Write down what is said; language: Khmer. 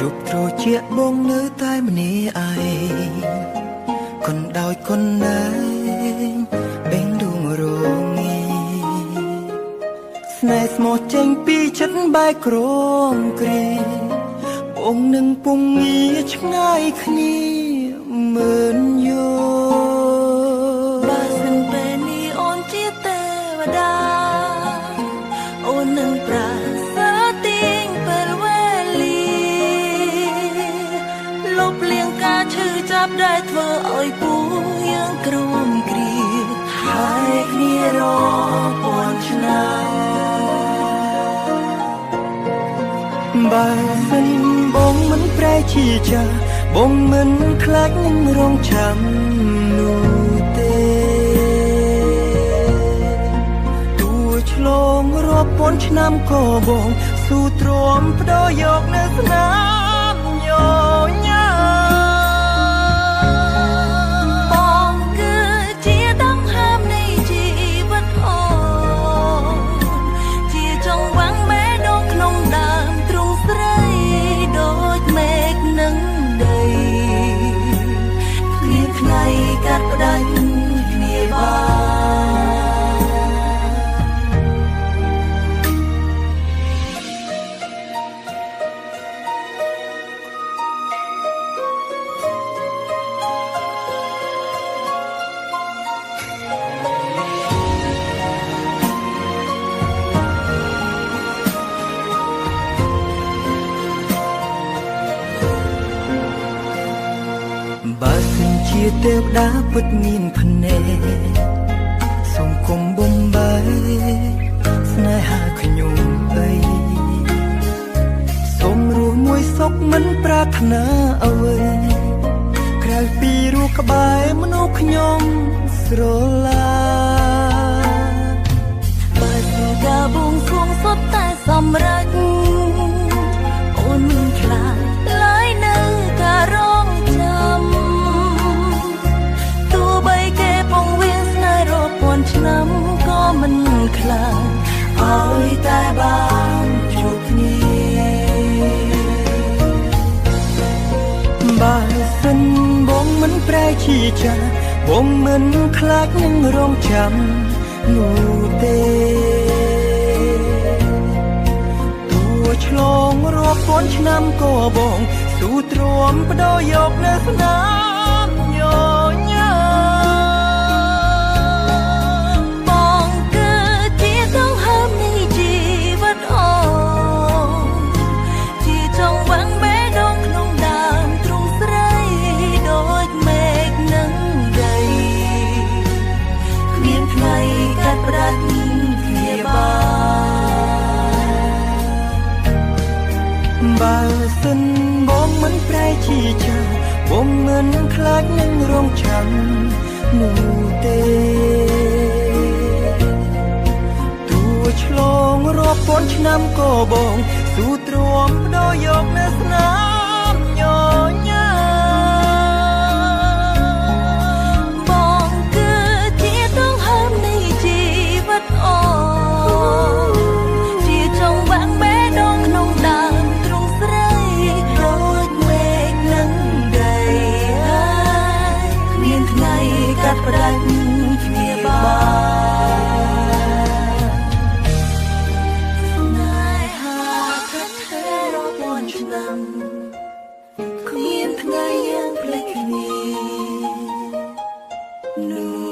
យប់ត្រជាក់បងនៅតែម្នាក់ឯងកុនដោយកុនណាយបេងដួងរងាស្នេហ៍ស្មោះចេញពីចិត្តបែកក្រងគ្រីបងនឹងពុំងារឆ្ងាយគ្នាមើលយោបើសិនពេលនេះអូនជាទេវតាអូននឹងប្រាស្រ័យទាញពេលវេលាលុបលាងការឈឺចាប់ដែលធ្វើឲ្យពូយើងគ្រោមគ្រាហើយគ្នារងពាន់ឆ្នាំបើសិនបងមិនប្រែជាចាបងមិនខ្លាចនឹងរងចាំនោះទេទោះឆ្លងរាប់ពាន់ឆ្នាំក៏បងស៊ូទ្រាំបដូរយកនៅស្នាមញញ៉ាបងគឺជាដង្ហើមនៃជីវិតអូនជាចង្វាក់បេះដូងក្នុងដើមទ្រូងស្រីដូចមេឃនឹងដីគ្មានថ្ងៃកាត់ផ្ដាច់គ្នាបើសិនជាទេវតាពិតមានភ្នែកសូមគុំបំបីស្នេហាខ្ញុំអីសូមរស់មួយសុខមិនប្រាថ្នាអ្វីក្រៅពីរស់ក្បែរមនុស្សខ្ញុំស្រឡាញ់បើសិនការបួងសួងសុទ្ធតែសម្រេចអូនមិនខ្លាចឡើយនៅការរងចាំទោះបីគេពងវាស្នេហ៍រាប់ពាន់ឆ្នាំក៏មិនខ្លាចឲ្យតែបានជួបគ្នាបើសិនបងមិនប្រែជាចាបងមិនខ្លាចនឹងរងចាំនោះទេទោះឆ្លងរាប់ពាន់ឆ្នាំក៏បងស៊ូទ្រាំបដូរយកនៅស្នាមញញ៉ាបងគឺជាដង្ហើមនៃជីវិតអូនជាចង្វាក់បេះដូងក្នុងដើមទ្រូងស្រីដូចមេឃនឹងដីគ្មានថ្ងៃកាត់ផ្ដាច់គ្នាបើសិនបងមិនប្រែជាចាបងមិនខ្លាចនឹងរងចាំនោះទេទោះឆ្លងរាប់ពាន់ឆ្នាំក៏បងស៊ូទ្រាំបដូរយកនៅស្នាមញញ៉ាបងគឺជាដង្ហើមនៃជីវិតអូនជាចង្វាក់បេះដូងក្នុងដើមទ្រូងស្រីដូចមេឃនឹងដីគ្មានថ្ងៃកាត់ផ្ដាច់គ្នាបានស្នេហាកាត់ថែរាប់ពាន់ឆ្នាំគ្មានថ្ងៃយើងភ្លេចគ្នានោះ